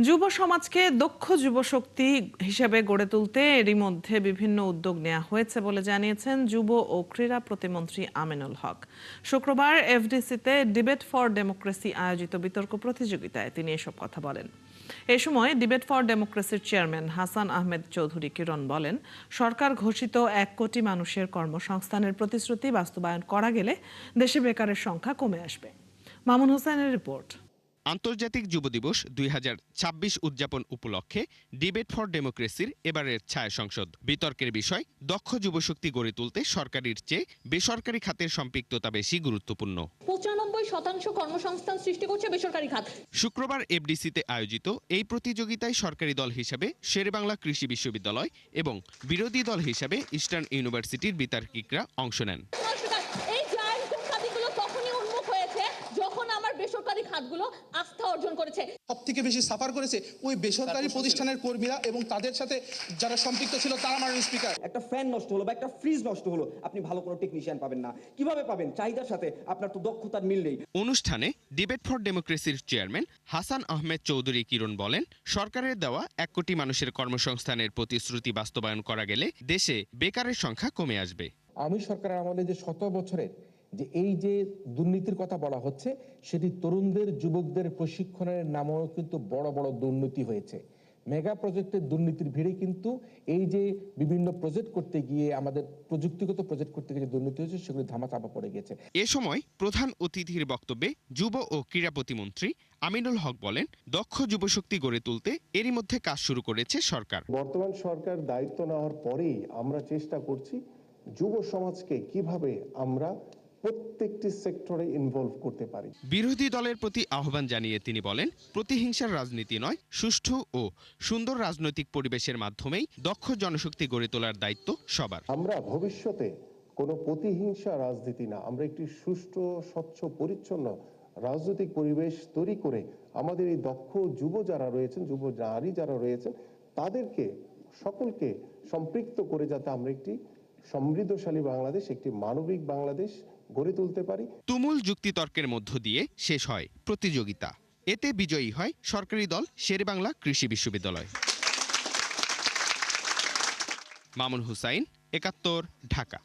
যুব সমাজকে দক্ষ যুবশক্তি হিসেবে গড়ে তুলতে এরই মধ্যে বিভিন্ন উদ্যোগ নেওয়া হয়েছে বলে জানিয়েছেন যুব ও ক্রীড়া প্রতিমন্ত্রী আমিনুল হক। শুক্রবার এফডিসিতে ডিবেট ফর ডেমোক্রেসি আয়োজিত বিতর্ক প্রতিযোগিতায় তিনি এসব কথা বলেন। এ সময় ডিবেট ফর ডেমোক্রেসির চেয়ারম্যান হাসান আহমেদ চৌধুরী কিরণ বলেন, সরকার ঘোষিত 1 কোটি মানুষের কর্মসংস্থানের প্রতিশ্রুতি বাস্তবায়ন করা গেলে দেশে বেকারের সংখ্যা কমে আসবে। মামুন হোসেনের রিপোর্ট। আন্তর্জাতিক যুব দিবস 2026 উদযাপন উপলক্ষে ডিবেট ফর ডেমোক্রেসির এবারের ছায়া সংসদ। বিতর্কের বিষয়, দক্ষ যুবশক্তি গড়ে তুলতে সরকারের চেয়ে বেসরকারি খাতের সম্পৃক্ততা বেশি গুরুত্বপূর্ণ। 95% কর্মসংস্থান সৃষ্টি করছে বেসরকারি খাত। শুক্রবার এফডিসিতে আয়োজিত এই প্রতিযোগিতায় সরকারি দল হিসেবে শেরেবাংলা কৃষি বিশ্ববিদ্যালয় এবং বিরোধী দল হিসেবে ইস্টার্ন ইউনিভার্সিটির বিতার্কিকরা অংশ নেন। বেসরকারি খাতগুলো আস্থা অর্জন করেছে। সবথেকে বেশি সাফার করেছে ওই বেসরকারি প্রতিষ্ঠানের কর্মীরা এবং তাদের সাথে যারা সম্পৃক্ত ছিল তারা। মাননীয় স্পিকার, একটা ফ্যান নষ্ট হলো বা একটা ফ্রিজ নষ্ট হলো, আপনি ভালো কোনো টেকনিশিয়ান পাবেন না। কিভাবে পাবেন? চাহিদার সাথে আপনার তো দক্ষতার মিল নেই। অনুষ্ঠানে ডিবেট ফর ডেমোক্রেসির চেয়ারম্যান হাসান আহমেদ চৌধুরী কিরণ বলেন, সরকারের দেওয়া 1 কোটি মানুষের কর্মসংস্থানের প্রতিশ্রুতি বাস্তবায়ন করা গেলে দেশে বেকারের সংখ্যা কমে আসবে। আমি সরকারের আমলে যে 100 বছরের যে এই যে দুর্নীতির কথা বলা হচ্ছে, সেটি তরুণদের যুবকদের প্রশিক্ষণের নামেও কিন্তু বড় বড় দুর্নীতি হয়েছে। মেগা প্রজেক্টের দুর্নীতির ভিড়ে কিন্তু এই যে বিভিন্ন প্রজেক্ট করতে গিয়ে আমাদের প্রযুক্তিগত প্রজেক্ট করতে গিয়ে দুর্নীতি হয়েছে, সেগুলি ধামাচাপা পড়ে গেছে। এ সময় প্রধান অতিথির বক্তব্যে যুব ও ক্রীড়া প্রতিমন্ত্রী আমিনুল হক বলেন, দক্ষ যুবশক্তি গড়ে তুলতে এরই মধ্যে কাজ শুরু করেছে সরকার। বর্তমান সরকার দায়িত্ব নেওয়ার পরেই আমরা চেষ্টা করছি যুব সমাজকে কিভাবে আমরা প্রত্যেকটি সেক্টরে ইনভলভ করতে পারি। বিরোধী দলের প্রতি আহ্বান জানিয়ে তিনি বলেন, প্রতিহিংসার রাজনীতি নয়, সুষ্ঠু ও সুন্দর রাজনৈতিক পরিবেশের মাধ্যমেই দক্ষ জনশক্তি গড়ে তোলার দায়িত্ব সবার। আমরা ভবিষ্যতে কোনো প্রতিহিংসা রাজনীতি না, আমরা একটি সুষ্ঠু, স্বচ্ছ, পরিচ্ছন্ন রাজনৈতিক পরিবেশ তৈরি করে আমাদের এই দক্ষ যুব যারা রয়েছেন, যুব নারী যারা রয়েছেন, তাদেরকে সকলকে সম্পৃক্ত করে যাতে আমরা একটি সমৃদ্ধশালী বাংলাদেশ, একটি মানবিক বাংলাদেশ গড়ে তুলতে পারি। তুমুল যুক্তিতর্কের মধ্য দিয়ে শেষ হয় প্রতিযোগিতা। এতে বিজয়ী হয় সরকারি দল শেরেবাংলা কৃষি বিশ্ববিদ্যালয়। মামুন হুসাইন, 71, ঢাকা।